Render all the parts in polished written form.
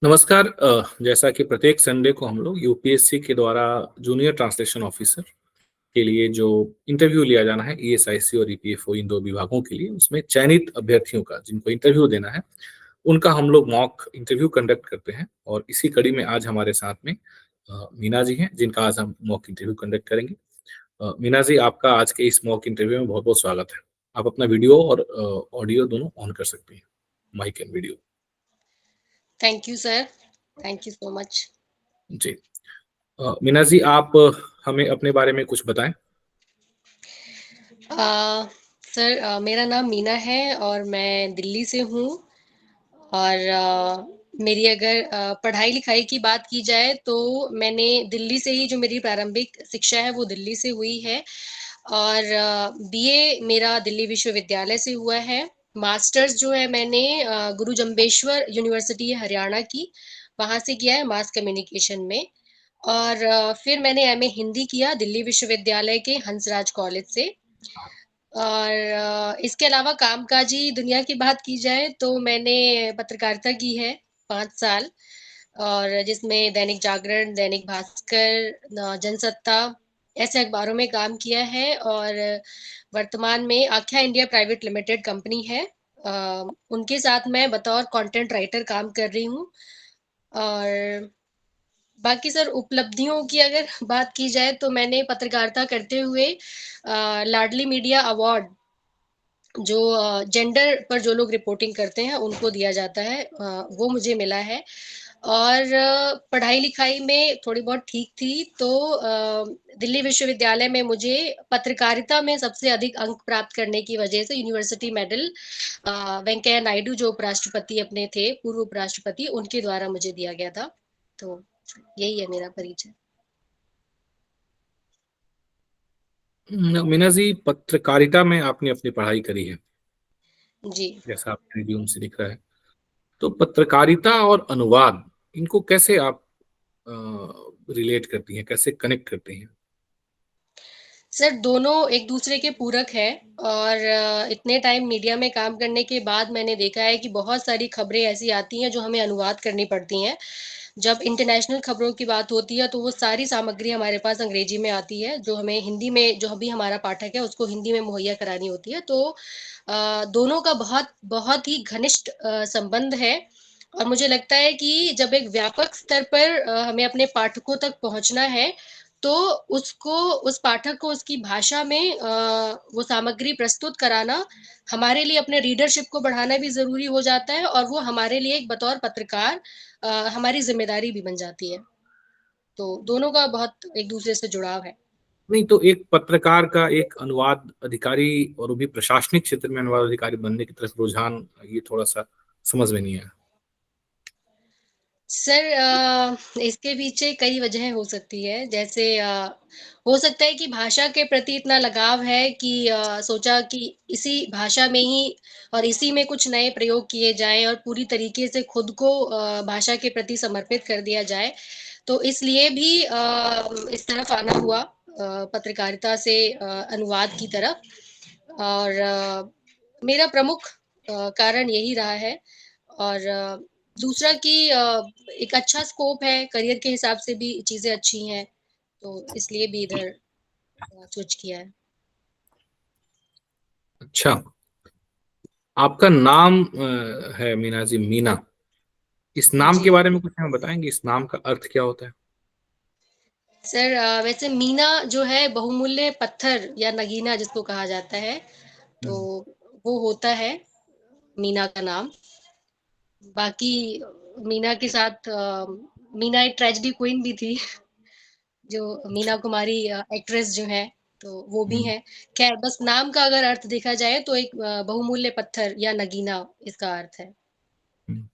नमस्कार। जैसा कि प्रत्येक संडे को हम लोग यूपीएससी के द्वारा जूनियर ट्रांसलेशन ऑफिसर के लिए जो इंटरव्यू लिया जाना है, ईएसआईसी और ईपीएफओ इन दो विभागों के लिए, उसमें चयनित अभ्यर्थियों का जिनको इंटरव्यू देना है, उनका हम लोग मॉक इंटरव्यू कंडक्ट करते हैं। और इसी कड़ी में आज हमारे साथ में मीना जी हैं, जिनका आज हम मॉक इंटरव्यू कंडक्ट करेंगे। मीना जी, आपका आज के इस मॉक इंटरव्यू में बहुत बहुत स्वागत है। आप अपना वीडियो और ऑडियो दोनों ऑन कर सकते हैं, mic and video. Thank you sir. Thank you so much. जी। मीना जी, आप हमें अपने बारे में कुछ बताएं। सर, मेरा नाम मीना है और मैं दिल्ली से हूँ। और मेरी अगर पढ़ाई लिखाई की बात की जाए तो मैंने दिल्ली से ही जो मेरी प्रारंभिक शिक्षा है वो दिल्ली से हुई है। और बीए मेरा दिल्ली विश्वविद्यालय से हुआ है। मास्टर्स जो है मैंने गुरु जम्बेश्वर यूनिवर्सिटी है हरियाणा की, वहाँ से किया है मास कम्युनिकेशन में। और फिर मैंने एमए हिंदी किया दिल्ली विश्वविद्यालय के हंसराज कॉलेज से। और इसके अलावा कामकाजी दुनिया की बात की जाए तो मैंने पत्रकारिता की है 5 साल। और जिसमें दैनिक जागरण, दैनिक भास्कर, जनसत्ता ऐसे अखबारों में काम किया है। और वर्तमान में आख्या इंडिया प्राइवेट लिमिटेड कंपनी है, उनके साथ मैं बतौर कंटेंट राइटर काम कर रही हूँ। और बाकी सर उपलब्धियों की अगर बात की जाए तो मैंने पत्रकारिता करते हुए लाडली मीडिया अवार्ड, जो जेंडर पर जो लोग रिपोर्टिंग करते हैं उनको दिया जाता है, वो मुझे मिला है। और पढ़ाई लिखाई में थोड़ी बहुत ठीक थी तो दिल्ली विश्वविद्यालय में मुझे पत्रकारिता में सबसे अधिक अंक प्राप्त करने की वजह से यूनिवर्सिटी मेडल वेंकैया नायडू जो उपराष्ट्रपति अपने थे, पूर्व उपराष्ट्रपति, उनके द्वारा मुझे दिया गया था। तो यही है मेरा परिचय। मीना जी, पत्रकारिता में आपने अपनी पढ़ाई करी है, जी जैसा आपके रिज्यूम से दिख रहा है। तो पत्रकारिता और अनुवाद, इनको कैसे आप रिलेट करती हैं, कैसे कनेक्ट करती हैं? सर, दोनों एक दूसरे के पूरक हैं। और इतने टाइम मीडिया में काम करने के बाद मैंने देखा है कि बहुत सारी खबरें ऐसी आती हैं जो हमें अनुवाद करनी पड़ती हैं। जब इंटरनेशनल खबरों की बात होती है तो वो सारी सामग्री हमारे पास अंग्रेजी में आती है, जो हमें हिंदी में, जो भी हमारा पाठक है उसको हिंदी में मुहैया करानी होती है। तो दोनों का बहुत बहुत ही घनिष्ठ संबंध है। और मुझे लगता है कि जब एक व्यापक स्तर पर हमें अपने पाठकों तक पहुंचना है तो उसको, उस पाठक को उसकी भाषा में वो सामग्री प्रस्तुत कराना हमारे लिए, अपने रीडरशिप को बढ़ाना भी ज़रूरी हो जाता है। और वो हमारे लिए एक बतौर पत्रकार हमारी ज़िम्मेदारी भी बन जाती है। तो दोनों का बहुत एक-दूसरे से जुड़ाव है। नहीं तो एक पत्रकार का एक अनुवाद अधिकारी और वो भी प्रशासनिक क्षेत्र में अनुवाद अधिकारी बनने की तरफ रुझान, ये थोड़ा सा समझ में नहीं आया। सर, इसके पीछे कई वजहें हो सकती है। जैसे हो सकता है कि भाषा के प्रति इतना लगाव है कि सोचा कि इसी भाषा में ही और इसी में कुछ नए प्रयोग किए जाएँ और पूरी तरीके से खुद को भाषा के प्रति समर्पित कर दिया जाए। तो इसलिए भी इस तरफ आना हुआ, पत्रकारिता से अनुवाद की तरफ। और मेरा प्रमुख कारण यही रहा है। और दूसरा कि एक अच्छा स्कोप है, करियर के हिसाब से भी चीज़ें अच्छी हैं, तो इसलिए भी इधर स्विच किया है। अच्छा, आपका नाम है मीना जी, मीना। इस नाम जी। के बारे में कुछ हमें बताएंगे, इस नाम का अर्थ क्या होता है? सर, वैसे मीना जो है बहुमूल्य पत्थर या नगीना जिसको कहा जाता है, तो हम्म। वो होता है मीना का नाम। बाकी मीना के साथ मीना एक ट्रेजेडी क्वीन भी थी जो मीना कुमारी एक्ट्रेस जो है, तो वो भी हम्म। है। खैर, बस नाम का अगर अर्थ देखा जाए तो एक बहुमूल्य पत्थर या नगीना इसका अर्थ है। हम्म।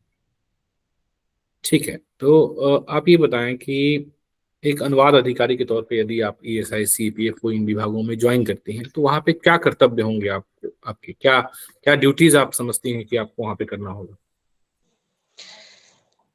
ठीक है, तो आप ये बताएं कि एक अनुवाद अधिकारी के तौर पे यदि आप ईएसआईसी, पीएफओ इन विभागों में ज्वाइन करती हैं, तो वहां पे क्या कर्तव्य होंगे आप, आपके क्या क्या ड्यूटीज आप समझती हैं कि आपको वहां पे करना होगा?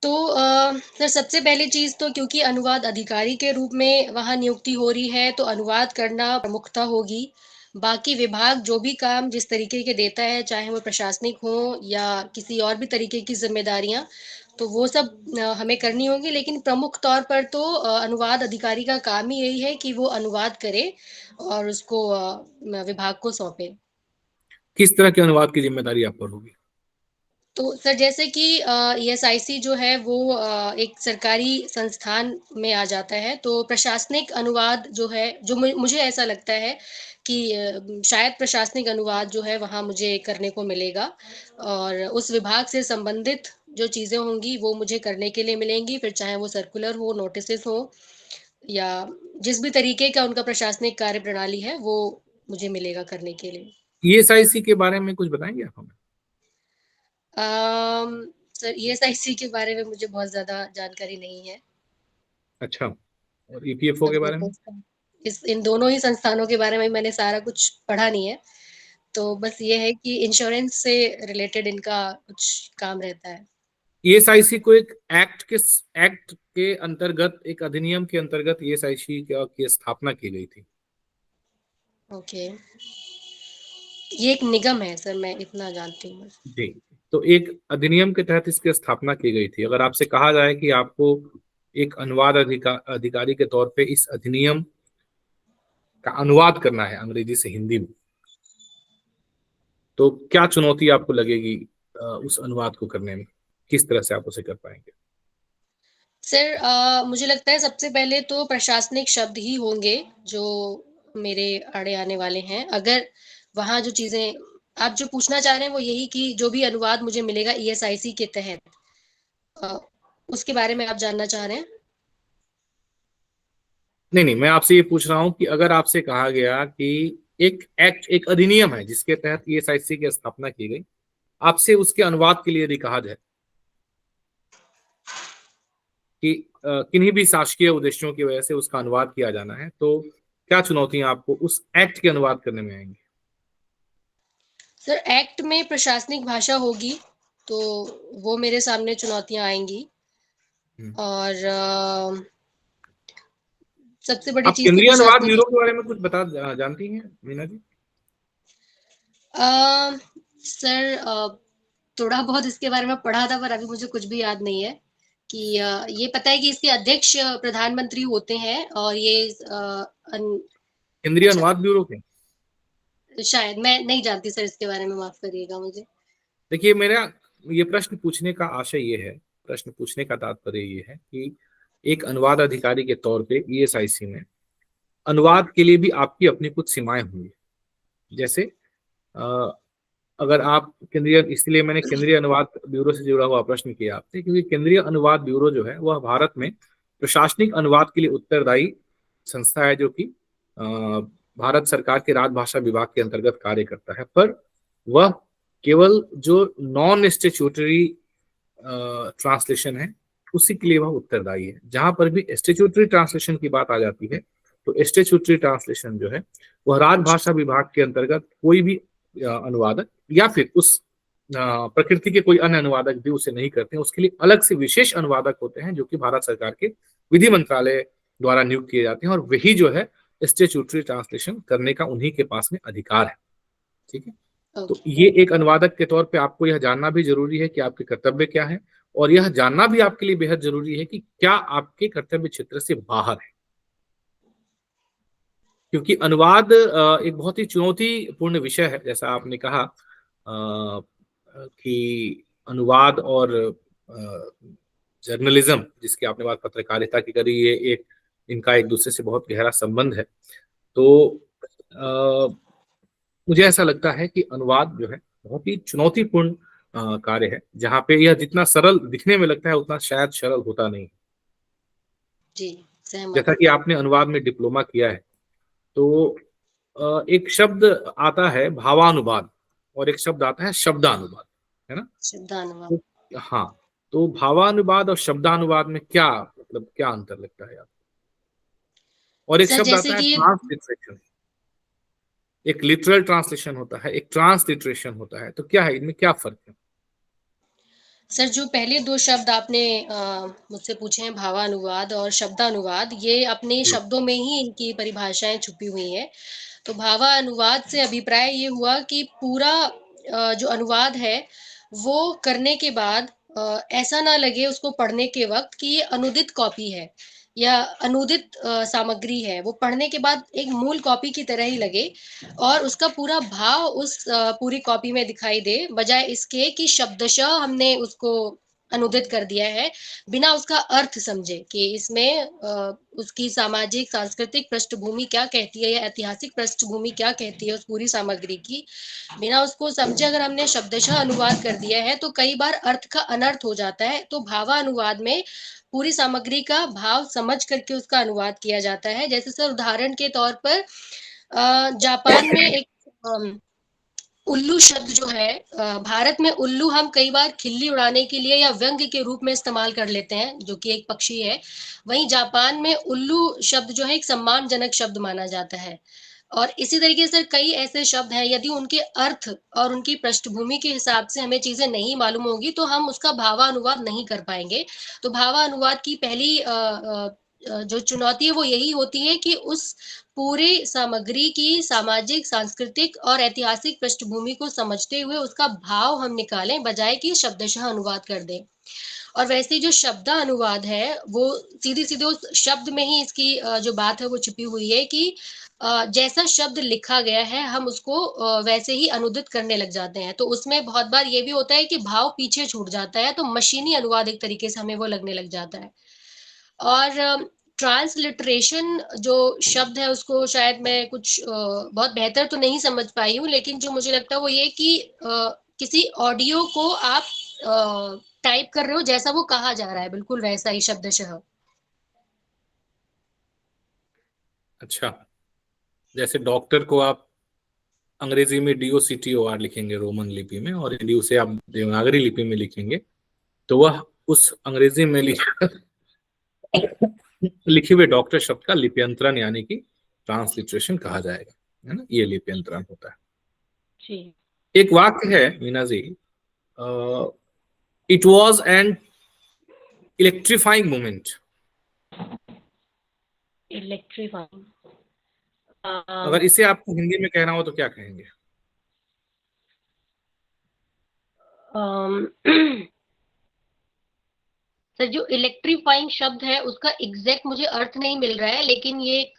तो सर, सबसे पहली चीज़ तो क्योंकि अनुवाद अधिकारी के रूप में वहाँ नियुक्ति हो रही है तो अनुवाद करना प्रमुखता होगी। बाकी विभाग जो भी काम जिस तरीके के देता है, चाहे वो प्रशासनिक हो या किसी और भी तरीके की ज़िम्मेदारियाँ, तो वो सब हमें करनी होगी, लेकिन प्रमुख तौर पर तो अनुवाद अधिकारी का काम ही यही है कि वो अनुवाद करे और उसको विभाग को सौंपे। किस तरह के अनुवाद की जिम्मेदारी आप पर होगी? तो सर जैसे कि ईएसआईसी जो है वो एक सरकारी संस्थान में आ जाता है, तो प्रशासनिक अनुवाद जो है, जो मुझे ऐसा लगता है कि शायद प्रशासनिक अनुवाद जो है वहाँ मुझे करने को मिलेगा और उस विभाग से संबंधित जो चीज़ें होंगी वो मुझे करने के लिए मिलेंगी, फिर चाहे वो सर्कुलर हो, नोटिसेस हो या जिस भी तरीके का उनका प्रशासनिक कार्यप्रणाली है, वो मुझे मिलेगा करने के लिए। ईएसआईसी के बारे में कुछ बताएंगे आप हमें? अम, सर ईएसआईसी के बारे में मुझे बहुत ज़्यादा जानकारी नहीं है। अच्छा, और ईपीएफओ के मतलब बारे में? बस इस इन दोनों ही संस्थानों के बारे में मैंने सारा कुछ पढ़ा नहीं है। तो बस ये है कि इंश्योरेंस से रिलेटेड इनका कुछ काम रहता है। ईएसआईसी को एक एक्ट के अंतर्गत, एक अधिनियम के अंतर्गत ईएसआईसी की स्थापना की गई थी। ओके। ये एक निगम है सर, मैं इतना जानती हूँ बस। जी। तो एक अधिनियम के तहत इसकी स्थापना की गई थी। अगर आपसे कहा जाए कि आपको एक अनुवाद अधिकारी के तौर पे इस अधिनियम का अनुवाद करना है अंग्रेजी से हिंदी में, तो क्या चुनौती आपको लगेगी उस अनुवाद को करने में? किस तरह से आप उसे कर पाएंगे? सर मुझे लगता है सबसे पहले तो प्रशासनिक शब्द ही होंगे जो मेरे आड़े आने वाले हैं। अगर वहाँ जो चीज़ें आप जो पूछना चाह रहे हैं वो यही कि जो भी अनुवाद मुझे मिलेगा ईएसआईसी के तहत, अ, उसके बारे में आप जानना चाह रहे हैं? नहीं नहीं, मैं आपसे ये पूछ रहा हूं कि अगर आपसे कहा गया कि एक अधिनियम है जिसके तहत ईएसआईसी की स्थापना की गई, आपसे उसके अनुवाद के लिए यदि कहा जाए कि किन्हीं भी शासकीय उद्देश्यों की वजह से उसका अनुवाद किया जाना है, तो क्या चुनौतियां आपको उस एक्ट के अनुवाद करने में आएंगी? सर एक्ट में प्रशासनिक भाषा होगी, तो वो मेरे सामने चुनौतियाँ आएँगी हम्म। और सबसे बड़ी आप चीज़ तो केंद्रीय अनुवाद प्रशासनिक। ब्यूरो के बारे में कुछ जानती हैं मीना जी? अ, सर थोड़ा बहुत इसके बारे में पढ़ा था पर अभी मुझे कुछ भी याद नहीं है कि ये पता है कि इसके अध्यक्ष प्रधानमंत्री होते हैं और ये अन केंद्रीय अच्छा, अनुवाद ब्यूरो के? शायद मैं नहीं जानती सर इसके बारे में, माफ़ करिएगा मुझे। देखिए, मेरा ये प्रश्न पूछने का आशय ये है, प्रश्न पूछने का तात्पर्य ये है कि एक अनुवाद अधिकारी के तौर पे ईएसआईसी में अनुवाद के लिए भी आपकी अपनी कुछ सीमाएं होंगी। जैसे अ, अगर आप केंद्रीय, इसलिए मैंने केंद्रीय अनुवाद ब्यूरो से जुड़ा हुआ प्रश्न किया आपसे, क्योंकि केंद्रीय अनुवाद ब्यूरो जो है वह भारत में प्रशासनिक अनुवाद के लिए उत्तरदायी संस्था है, जो कि भारत सरकार के राजभाषा विभाग के अंतर्गत कार्य करता है। पर वह केवल जो नॉन स्टेचुटरी ट्रांसलेशन है उसी के लिए वह उत्तरदायी है। जहां पर भी स्टेचुटरी ट्रांसलेशन की बात आ जाती है, तो स्टेचुटरी ट्रांसलेशन जो है वह राजभाषा विभाग के अंतर्गत कोई भी अनुवादक या फिर उस प्रकृति के कोई अन्य अनुवादक भी उसे नहीं करते हैं। उसके लिए अलग से विशेष अनुवादक होते हैं जो कि भारत सरकार के विधि मंत्रालय द्वारा नियुक्त किए जाते हैं, और वही जो है स्टेचुटरी ट्रांसलेशन करने का उन्हीं के पास में अधिकार है। ठीक है। तो ओके। ये एक अनुवादक के तौर पे आपको यह जानना भी जरूरी है कि आपके कर्तव्य क्या है, और यह जानना भी आपके लिए बेहद जरूरी है कि क्या आपके कर्तव्य क्षेत्र से बाहर है। क्योंकि अनुवाद एक बहुत ही चुनौतीपूर्ण विषय है। जैसा आपने कहा कि अनुवाद और जर्नलिज्म, जिसकी आपने बात पत्रकारिता की करी, ये एक, इनका एक दूसरे से बहुत गहरा संबंध है। तो मुझे ऐसा लगता है कि अनुवाद जो है बहुत ही चुनौतीपूर्ण कार्य है, जहाँ पे यह जितना सरल दिखने में लगता है उतना शायद सरल होता नहीं। जी, सहमत जैसा हूँ। कि आपने अनुवाद में डिप्लोमा किया है, तो एक शब्द आता है भावानुवाद और एक शब्द आता है शब्दानुवाद, है ना? शब्दानुवाद। तो हाँ, तो भावानुवाद और शब्दानुवाद में क्या मतलब, क्या अंतर लगता है आपको? और एक सर शब्द जैसे आता है कि ट्रांसलिटरेशन। एक लिटरल ट्रांसलेशन होता है, एक ट्रांसलिटरेशन होता है, तो क्या है, इनमें क्या फर्क है? सर जो पहले 2 शब्द आपने मुझसे पूछे हैं, भावानुवाद और शब्दानुवाद, ये अपने जी। शब्दों में ही इनकी परिभाषाएँ छुपी हुई हैं। तो भावानुवाद से अभिप्राय ये हुआ कि पूरा जो अनुवाद है वो करने के बाद ऐसा ना लगे उसको पढ़ने के वक़्त कि ये अनूदित कॉपी है या अनूदित सामग्री है। वो पढ़ने के बाद एक मूल कॉपी की तरह ही लगे और उसका पूरा भाव उस पूरी कॉपी में दिखाई दे, बजाय इसके कि शब्दशः हमने उसको अनुदित कर दिया है, बिना उसका अर्थ समझे कि इसमें उसकी सामाजिक, सांस्कृतिक पृष्ठभूमि क्या कहती है या ऐतिहासिक पृष्ठभूमि क्या कहती है उस पूरी सामग्री की। बिना उसको समझे अगर हमने शब्दशः अनुवाद कर दिया है, तो कई बार अर्थ का अनर्थ हो जाता है। तो भावानुवाद में पूरी सामग्री का भाव समझ करके उसका अनुवाद किया जाता है। जैसे सर उदाहरण के तौर पर जापान में एक उल्लू शब्द जो है भारत में उल्लू हम कई बार खिल्ली उड़ाने के लिए या व्यंग्य के रूप में इस्तेमाल कर लेते हैं, जो कि एक पक्षी है। वहीं जापान में उल्लू शब्द जो है एक सम्मानजनक शब्द माना जाता है। और इसी तरीके से कई ऐसे शब्द हैं, यदि उनके अर्थ और उनकी पृष्ठभूमि के हिसाब से हमें चीज़ें नहीं मालूम होंगी, तो हम उसका भावानुवाद नहीं कर पाएँगे। तो भावानुवाद की पहली जो चुनौती है वो यही होती है कि उस पूरी सामग्री की सामाजिक, सांस्कृतिक और ऐतिहासिक पृष्ठभूमि को समझते हुए उसका भाव हम निकालें, बजाय कि शब्दशः अनुवाद कर दें। और वैसे ही जो शब्दानुवाद है, वो सीधे-सीधे उस शब्द में ही इसकी जो बात है वो छिपी हुई है कि जैसा शब्द लिखा गया है हम उसको वैसे ही अनुदित करने लग जाते हैं। तो उसमें बहुत बार ये भी होता है कि भाव पीछे छूट जाता है, तो मशीनी अनुवाद एक तरीके से हमें वो लगने लग जाता है। और ट्रांसलिटरेशन जो शब्द है उसको शायद मैं कुछ बहुत बेहतर तो नहीं समझ पाई हूँ, लेकिन जो मुझे लगता है वो ये कि किसी ऑडियो को आप टाइप कर रहे हो जैसा वो कहा जा रहा है, बिल्कुल वैसा ही शब्दशः। अच्छा, जैसे डॉक्टर को आप अंग्रेजी में DOCTOR लिखेंगे रोमन लिपि में, और यदि उसे आप देवनागरी लिपि में लिखेंगे तो वह उस अंग्रेजी में लिखे हुए डॉक्टर शब्द का लिप्यंतरण यानी कि ट्रांसलिटरेशन कहा जाएगा, है ना। ये लिप्यंतरण होता है। जी। एक वाक्य है Meena ji, it was an electrifying moment. Electrifying. अगर इसे आपको हिंदी में कहना हो तो क्या कहेंगे? सर जो इलेक्ट्रीफाइंग शब्द है उसका एग्जैक्ट मुझे अर्थ नहीं मिल रहा है, लेकिन ये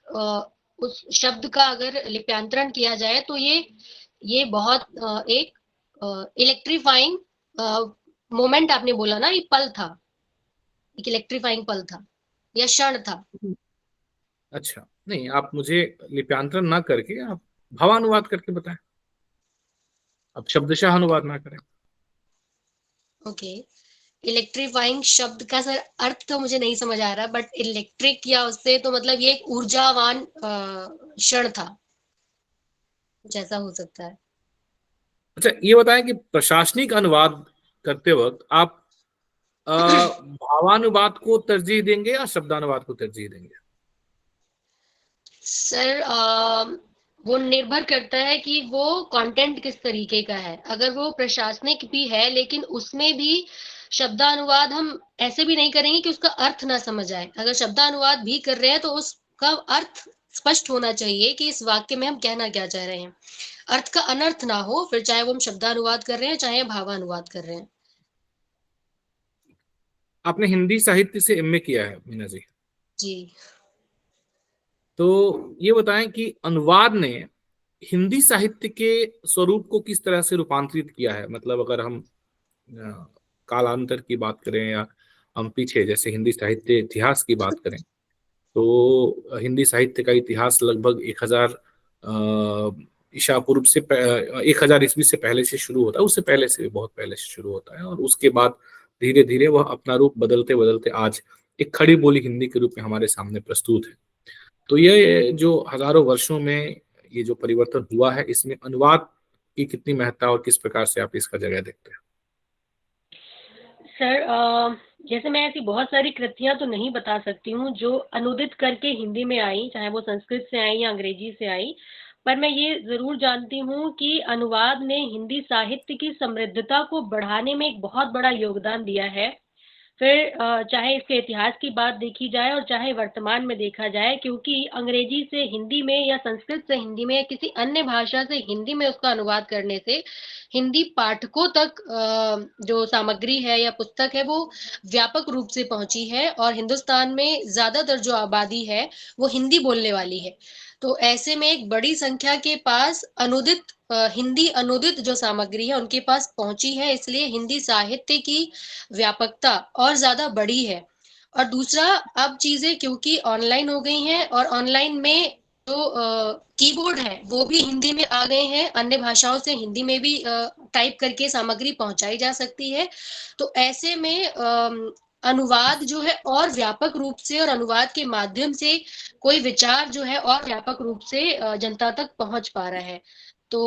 उस शब्द का अगर लिप्यांतरण किया जाए तो ये बहुत एक इलेक्ट्रीफाइंग मोमेंट आपने बोला ना, ये पल था, एक इलेक्ट्रीफाइंग पल था या क्षण था। अच्छा, नहीं, आप मुझे लिप्यांतरण ना करके आप भावानुवाद करके बताएं, आप शब्दशः अनुवाद ना करें। ओके। इलेक्ट्रीफाइंग शब्द का सर अर्थ तो मुझे नहीं समझ आ रहा, बट इलेक्ट्रिक या उससे तो मतलब ये एक ऊर्जावान क्षण था, कुछ ऐसा हो सकता है। अच्छा, ये बताएं कि प्रशासनिक अनुवाद करते वक्त आप भावानुवाद को तरजीह देंगे या शब्दानुवाद को तरजीह देंगे? सर वो निर्भर करता है कि वो कंटेंट किस तरीके का है। अगर वो प्रशासनिक भी है लेकिन उसमें भी शब्दानुवाद हम ऐसे भी नहीं करेंगे कि उसका अर्थ ना समझ आए। अगर शब्दानुवाद भी कर रहे हैं तो उसका अर्थ स्पष्ट होना चाहिए कि इस वाक्य में हम कहना क्या चाह रहे हैं। अर्थ का अनर्थ ना हो, फिर चाहे वो हम शब्दानुवाद कर रहे हैं चाहे भावानुवाद कर रहे हैं। आपने हिंदी साहित्य से MA किया है मीना जी, जी। तो ये बताएं कि अनुवाद ने हिंदी साहित्य के स्वरूप को किस तरह से रूपांतरित किया है। मतलब अगर हम कालांतर की बात करें या हम पीछे जैसे हिंदी साहित्य इतिहास की बात करें, तो हिंदी साहित्य का इतिहास लगभग 1000 ईसा पूर्व से 1000 ईस्वी से पहले से शुरू होता है, उससे पहले से बहुत पहले से शुरू होता है, और उसके बाद धीरे धीरे वह अपना रूप बदलते बदलते आज एक खड़ी बोली हिंदी के रूप में हमारे सामने प्रस्तुत है। तो ये जो हजारों वर्षों में ये जो परिवर्तन हुआ है, इसमें अनुवाद की कितनी महत्ता और किस प्रकार से आप इसका जगह देखते हैं? सर जैसे मैं ऐसी बहुत सारी कृतियां तो नहीं बता सकती हूँ जो अनुदित करके हिंदी में आई, चाहे वो संस्कृत से आई या अंग्रेजी से आई। पर मैं ये जरूर जानती हूँ कि अनुवाद ने हिंदी साहित्य की समृद्धता को बढ़ाने में एक बहुत बड़ा योगदान दिया है। फिर चाहे इसके इतिहास की बात देखी जाए और चाहे वर्तमान में देखा जाए, क्योंकि अंग्रेजी से हिंदी में या संस्कृत से हिंदी में या किसी अन्य भाषा से हिंदी में उसका अनुवाद करने से हिंदी पाठकों तक जो सामग्री है या पुस्तक है वो व्यापक रूप से पहुंची है, और हिंदुस्तान में ज्यादातर जो आबादी है वो हिंदी बोलने वाली है। तो ऐसे में एक बड़ी संख्या के पास अनुदित हिंदी अनुदित जो सामग्री है उनके पास पहुंची है, इसलिए हिंदी साहित्य की व्यापकता और ज्यादा बढ़ी है। और दूसरा, अब चीजें क्योंकि ऑनलाइन हो गई हैं और ऑनलाइन में जो कीबोर्ड है वो भी हिंदी में आ गए हैं, अन्य भाषाओं से हिंदी में भी टाइप करके सामग्री पहुंचाई जा सकती है। तो ऐसे में अनुवाद जो है और व्यापक रूप से और अनुवाद के माध्यम से कोई विचार जो है और व्यापक रूप से जनता तक पहुंच पा रहा है। तो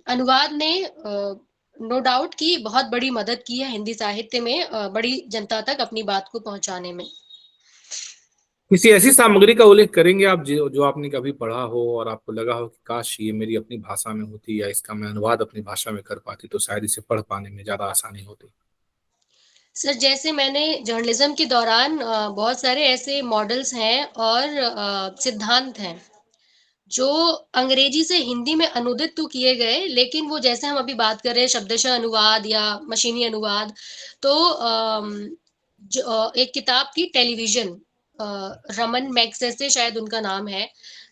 अनुवाद ने नो डाउट की बहुत बड़ी मदद की है हिंदी साहित्य में बड़ी जनता तक अपनी बात को पहुंचाने में। किसी ऐसी सामग्री का उल्लेख करेंगे आप जो आपने कभी पढ़ा हो और आपको लगा हो कि काश ये मेरी अपनी भाषा में होती या इसका मैं अनुवाद अपनी भाषा में कर पाती तो शायद इसे पढ़ पाने में ज्यादा आसानी होती। सर, जैसे मैंने जर्नलिज्म के दौरान बहुत सारे ऐसे मॉडल्स हैं और सिद्धांत हैं जो अंग्रेजी से हिंदी में अनुदित तो किए गए, लेकिन वो जैसे हम अभी बात कर रहे हैं शब्दशः अनुवाद या मशीनी अनुवाद, तो एक किताब थी टेलीविजन, रमन मैग्सेसे शायद उनका नाम है,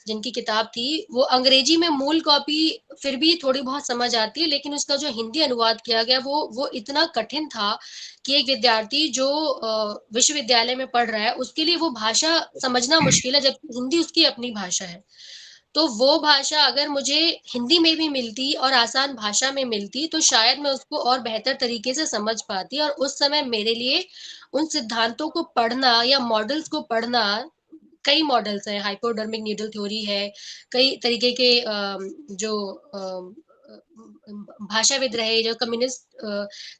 जिनकी किताब थी, वो अंग्रेजी में मूल कॉपी फिर भी थोड़ी बहुत समझ आती है, लेकिन उसका जो हिंदी अनुवाद किया गया वो इतना कठिन था कि एक विद्यार्थी जो विश्वविद्यालय में पढ़ रहा है उसके लिए वो भाषा समझना मुश्किल है, जबकि हिंदी उसकी अपनी भाषा है। तो वो भाषा अगर मुझे हिंदी में भी मिलती और आसान भाषा में मिलती तो शायद मैं उसको और बेहतर तरीके से समझ पाती, और उस समय मेरे लिए उन सिद्धांतों को पढ़ना या मॉडल्स को पढ़ना, कई मॉडल्स हैं, हाइपोडर्मिक नीडल थ्योरी है, कई तरीके के जो भाषाविद रहे, जो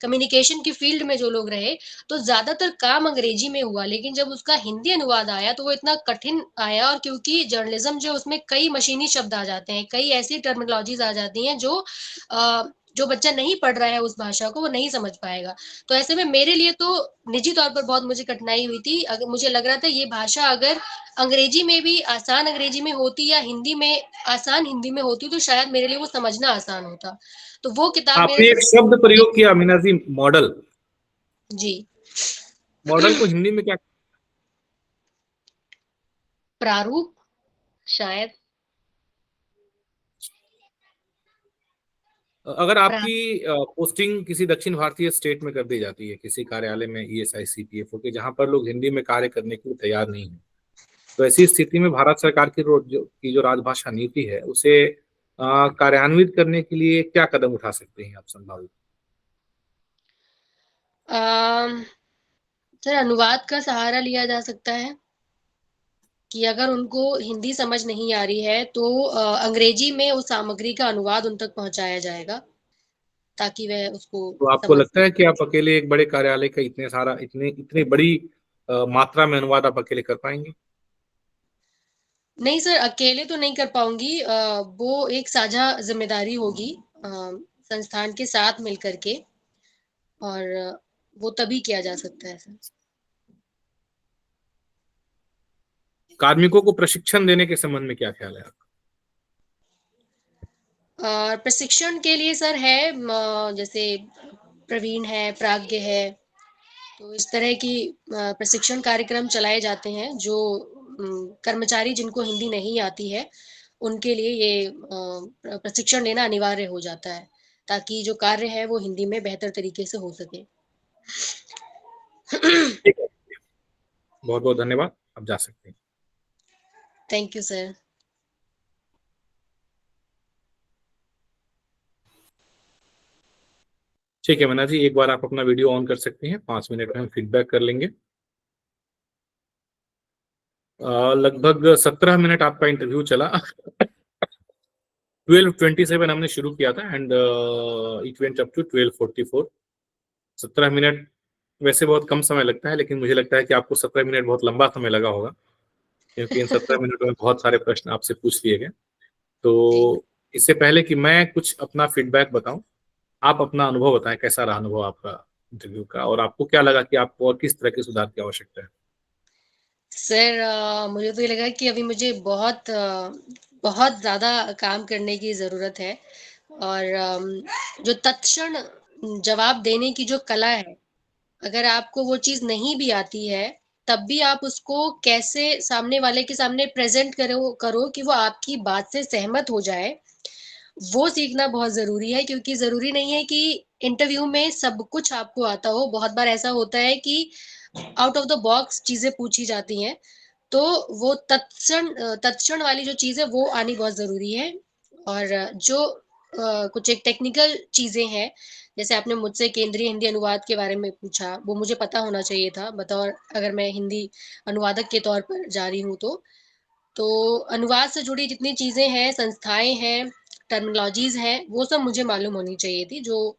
कम्युनिकेशन की फील्ड में जो लोग रहे, तो ज्यादातर काम अंग्रेजी में हुआ, लेकिन जब उसका हिंदी अनुवाद आया तो वो इतना कठिन आया, और क्योंकि जर्नलिज्म जो उसमें कई मशीनी शब्द आ जाते हैं, कई ऐसी टर्मिनोलॉजीज आ जाती हैं जो बच्चा नहीं पढ़ रहा है उस भाषा को वो नहीं समझ पाएगा। तो ऐसे में मेरे लिए तो निजी तौर पर बहुत मुझे कठिनाई हुई थी, अगर मुझे लग रहा था ये भाषा अगर अंग्रेजी में भी आसान अंग्रेजी में होती या हिंदी में आसान हिंदी में होती तो शायद मेरे लिए वो समझना आसान होता। तो वो किताब मेरे आपने एक सबसे शब्द बड़ी। प्रयोग किया मीना जी, मॉडल। जी। मॉडल को हिंदी में क्या? प्रारूप शायद। अगर प्रा आपकी पोस्टिंग किसी दक्षिण भारतीय स्टेट में कर दी जाती है, किसी कार्यालय में ईएसआईसी पीएफओ के, जहां पर लोग हिंदी में कार्य करने के लिए तैयार नहीं है, तो ऐसी स्थिति में भारत सरकार की जो राजभाषा नीति है उसे कार्यान्वित करने के लिए क्या कदम उठा सकते हैं आप संभावित? अम, सर, अनुवाद का सहारा लिया जा सकता है कि अगर उनको हिंदी समझ नहीं आ रही है तो अंग्रेजी में उस सामग्री का अनुवाद उन तक पहुंचाया जाएगा ताकि वह उसको तो आपको समझ लगता है सके। कि आप अकेले एक बड़े कार्यालय का इतनी बड़ी मात्रा में अनुवाद आप अकेले कर पाएंगे? नहीं सर, अकेले तो नहीं कर पाऊंगी, वो एक साझा जिम्मेदारी होगी संस्थान के साथ मिलकर के, और वो तभी किया जा सकता है सर। कार्मिकों को प्रशिक्षण देने के संबंध में क्या ख्याल है आपका? और प्रशिक्षण के लिए सर है, जैसे प्रवीण है, प्राज्ञ है, तो इस तरह की प्रशिक्षण कार्यक्रम चलाए जाते हैं जो कर्मचारी जिनको हिंदी नहीं आती है उनके लिए ये प्रशिक्षण लेना अनिवार्य हो जाता है, ताकि जो कार्य है वो हिंदी में बेहतर तरीके से हो सके। ठीक है, बहुत बहुत धन्यवाद, आप जा सकते हैं। Thank you sir. ठीक है मना जी, एक बार आप अपना वीडियो ऑन कर सकते हैं, 5 मिनट में हम फीडबैक कर लेंगे। लगभग 17 मिनट आपका इंटरव्यू चला। 12:27 हमने शुरू किया था and it went up to 12:44। 17 minute वैसे बहुत कम समय लगता है, लेकिन मुझे लगता है कि आपको 17 मिनट बहुत लंबा समय लगा होगा, क्योंकि इन 17 मिनटों में बहुत सारे प्रश्न आपसे पूछ लिए गए। जी। तो इससे पहले कि मैं कुछ अपना फीडबैक बताऊं, आप अपना अनुभव बताएं, कैसा रहा अनुभव आपका इंटरव्यू का, और आपको क्या लगा कि आपको और किस तरह के सुधार की आवश्यकता है? सर मुझे तो ये लगा कि अभी मुझे बहुत ज़्यादा काम करने की ज़रूरत है और जो तत्क्षण जवाब देने की जो कला है, अगर आपको वो चीज़ नहीं भी आती है, तब भी आप उसको कैसे सामने वाले के सामने प्रेज़ेंट करो करो कि वो आपकी बात से सहमत हो जाए, वो सीखना बहुत ज़रूरी है क्योंकि ज़रूरी नहीं है कि इंटरव्यू में सब कुछ आपको आता हो। बहुत बार ऐसा होता है कि आउट ऑफ द बॉक्स चीज़ें पूछी जाती हैं, तो वो तत्क्षण वाली जो चीज़ है वो आनी बहुत ज़रूरी है। और जो कुछ एक टेक्निकल चीज़ें हैं, जैसे आपने मुझसे केंद्रीय हिंदी अनुवाद के बारे में पूछा, वो मुझे पता होना चाहिए था बतौर अगर मैं हिंदी अनुवादक के तौर पर जा रही हूँ तो। तो अनुवाद से जुड़ी जितनी चीज़ें हैं, संस्थाएँ हैं, टर्मिनोलॉजीज़ हैं, वो सब मुझे मालूम होनी चाहिए थी, जो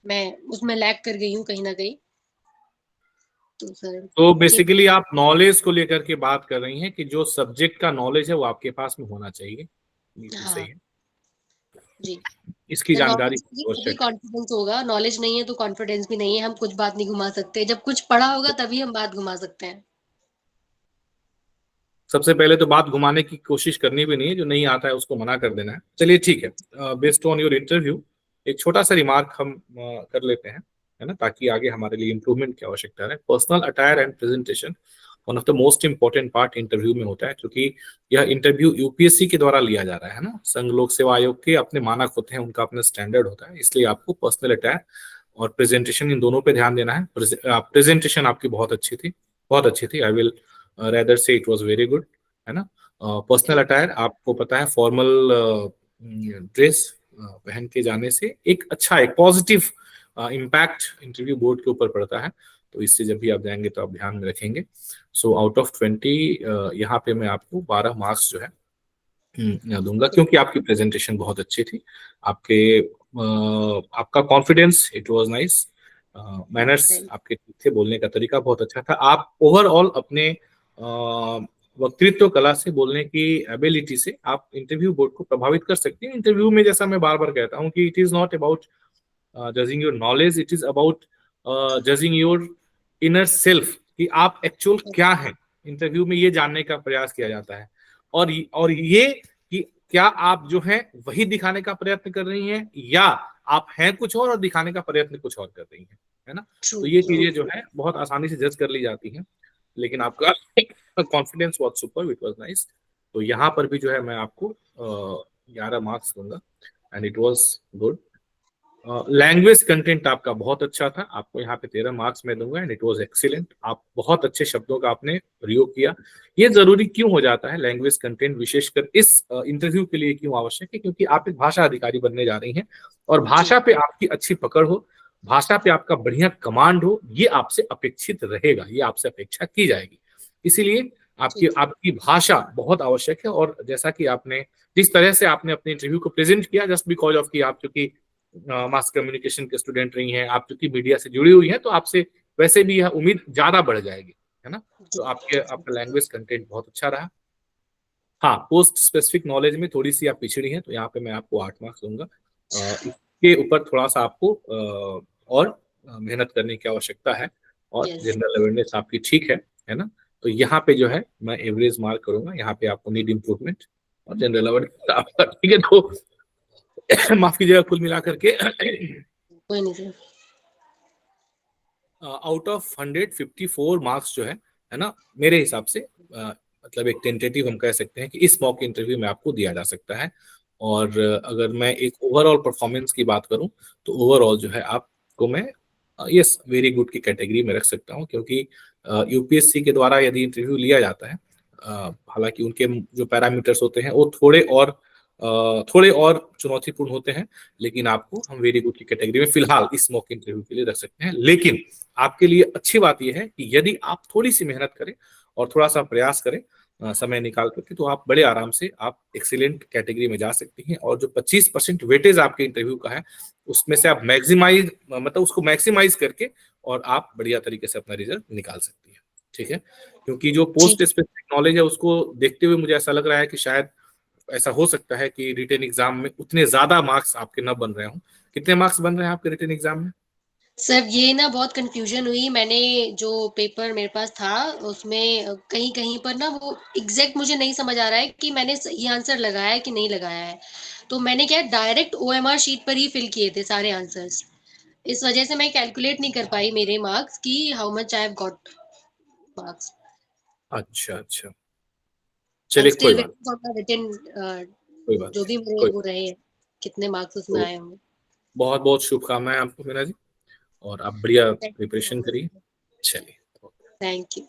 मैं उसमें लैग कर गई हूँ कहीं न कहीं। तो सर तो ये बेसिकली आप नॉलेज को लेकर के बात कर रही हैं कि जो सब्जेक्ट का नॉलेज है वो आपके पास में होना चाहिए। बिल्कुल हाँ, सही है। जी। इसकी सर जानकारी नॉलेज होगी तभी आवश्यक है। कॉन्फिडेंस होगा, नॉलेज नहीं है तो कॉन्फिडेंस भी नहीं है, हम कुछ बात नहीं घुमा सकते। जब कुछ पढ़ा होगा तभी हम बात घुमा सकते हैं। सबसे पहले तो बात घुमाने की कोशिश करनी भी नहीं है, जो नहीं आता है उसको मना कर देना है। चलिए ठीक है, बेस्ड ऑन योर इंटरव्यू एक छोटा सा रिमार्क हम कर लेते हैं, है ना, ताकि आगे हमारे लिए इंप्रूवमेंट की आवश्यकता है। Personal attire and presentation one of the most important part interview में होता है, क्योंकि यह इंटरव्यू यूपीएससी के द्वारा लिया जा रहा है ना। संघ लोक सेवा आयोग के अपने मानक होते हैं, उनका अपना स्टैंडर्ड होता है, इसलिए आपको पर्सनल अटायर और प्रेजेंटेशन इन दोनों पे ध्यान देना है। प्रेजेंटेशन आपकी बहुत अच्छी थी, बहुत अच्छी थी। आई विल रेदर से इट वाज वेरी गुड, है ना। पर्सनल थैंक अटायर आपको पता है, फॉर्मल ड्रेस पहन के जाने से एक अच्छा, एक पॉजिटिव इम्पैक्ट इंटरव्यू बोर्ड के ऊपर पड़ता है। तो इससे जब भी आप जाएंगे तो आप ध्यान में रखेंगे। सो आउट ऑफ 20 यहाँ पे मैं आपको 12 मार्क्स जो है दूंगा, यू। क्योंकि आपकी प्रेजेंटेशन बहुत अच्छी थी। आपके आपका confidence it was nice, manners thank आपके ठीक थे, बोलने का तरीका बहुत अच्छा था। आप ओवरऑल अपने वक्तृत्व कला से, बोलने की एबिलिटी से आप इंटरव्यू बोर्ड को प्रभावित कर सकते हैं। इंटरव्यू में जैसा मैं बार बार कहता हूँ कि it is not about judging your knowledge, it is about judging your inner self, कि आप एक्चुअल क्या हैं। इंटरव्यू में ये जानने का प्रयास किया जाता है, और ये कि क्या आप जो है वही दिखाने का प्रयत्न कर रही हैं, या आप हैं कुछ और दिखाने का प्रयत्न कुछ और कर रही हैं, है ना। ट्रू, तो ये ट्रू। चीजें जो है बहुत आसानी से जज कर ली जाती हैं। लेकिन आपका confidence was super, it was nice. तो यहाँ पर भी जो है मैं आपको 11 मार्क्स दूंगा, and it was good. Language content आपका बहुत अच्छा था, आपको यहाँ पे 13 मार्क्स में दूंगा, एंड इट वाज एक्सीलेंट। आप बहुत अच्छे शब्दों का आपने प्रयोग किया। ये जरूरी क्यों हो जाता है लैंग्वेज कंटेंट, विशेषकर इस इंटरव्यू के लिए क्यों आवश्यक है? क्योंकि आप एक भाषा अधिकारी बनने जा रही हैं, और जी, भाषा पे आपकी अच्छी पकड़ हो, भाषा पे आपका बढ़िया कमांड हो, ये आपसे अपेक्षित रहेगा, ये आपसे अपेक्षा की जाएगी। इसीलिए जी, आपकी आपकी भाषा बहुत आवश्यक है। और जैसा कि आपने, जिस तरह से आपने अपने इंटरव्यू को प्रेजेंट किया, जस्ट बिकॉज ऑफ कि आप चूंकि मास कम्युनिकेशन के स्टूडेंट रही हैं, आप चूंकि मीडिया से जुड़ी हुई हैं, तो आपसे वैसे भी यह उम्मीद ज्यादा बढ़ जाएगी, है ना। जी, तो आपका लैंग्वेज कंटेंट बहुत अच्छा रहा। हाँ, पोस्ट स्पेसिफिक नॉलेज में थोड़ी सी आप पिछड़ी हैं, तो यहाँ पे मैं आपको 8 मार्क्स दूंगा। इसके ऊपर थोड़ा सा आपको और मेहनत करने की आवश्यकता है। और यस। जनरल अवेयरनेस आपकी ठीक है ना। तो यहाँ पे जो है मैं एवरेज मार्क करूंगा, यहाँ पे आपको नीड इम्प्रूवमेंट। और जनरल अवेयरनेस आपका ठीक है, तो माफ कीजिएगा, कुल मिलाकर के कोई नहीं सर। आउट ऑफ 154 मार्क्स जो है ना, मेरे हिसाब से मतलब एक टेंटेटिव हम कह सकते हैं कि इस मॉक इंटरव्यू में आपको दिया जा सकता है। और अगर मैं एक ओवरऑल परफॉर्मेंस की बात करूं, तो ओवरऑल जो है आपको मैं यस वेरी गुड की कैटेगरी में रख सकता हूं, क्योंकि यूपीएससी के द्वारा यदि इंटरव्यू लिया जाता है, हालांकि उनके जो पैरामीटर्स होते हैं वो थोड़े और चुनौतीपूर्ण होते हैं, लेकिन आपको हम वेरी गुड की कैटेगरी में फिलहाल इस मॉक इंटरव्यू के लिए रख सकते हैं। लेकिन आपके लिए अच्छी बात यह है कि यदि आप थोड़ी सी मेहनत करें और थोड़ा सा प्रयास करें, समय निकाल करके, तो आप बड़े आराम से आप एक्सीलेंट कैटेगरी में जा सकती हैं। और जो 25% वेटेज आपके इंटरव्यू का है, उसमें से आप मैक्सिमाइज, मतलब उसको मैक्सिमाइज करके, और आप बढ़िया तरीके से अपना रिजल्ट निकाल सकती हैं। ठीक है, क्योंकि जो जी, पोस्ट स्पेसिफिक नॉलेज है उसको देखते हुए मुझे ऐसा लग रहा है कि शायद ऐसा हो सकता है कि रिटेन एग्जाम में उतने ज्यादा मार्क्स आपके न बन रहे हों। कितने मार्क्स बन रहे हैं आपके रिटेन एग्जाम में? सर ये ना बहुत कन्फ्यूज़न हुई, मैंने जो पेपर मेरे पास था उसमें कहीं-कहीं पर ना वो एग्ज़ैक्ट मुझे नहीं समझ आ रहा है कि मैंने सही आंसर लगाया है कि नहीं लगाया है। तो मैंने क्या डायरेक्ट ओएमआर शीट पर ही फिल किए थे सारे आंसर्स। इस वज़ह से मैं कैलकुलेट नहीं कर पाई मेरे मार्क्स कि how much I have got marks. अच्छा, अच्छा। आई एम चलिए कोई स्टिल बात वेटिंग फॉर माय रिटन कोई बात जो नहीं, भी मेरे कोई वो रहे, कितने मार्क्स उसमें तो आए होंगे। बहुत-बहुत शुभकामनाएँ आपको मीना जी और आप बढ़िया thank you so preparation much करिए। सर। चलिए। Thank you.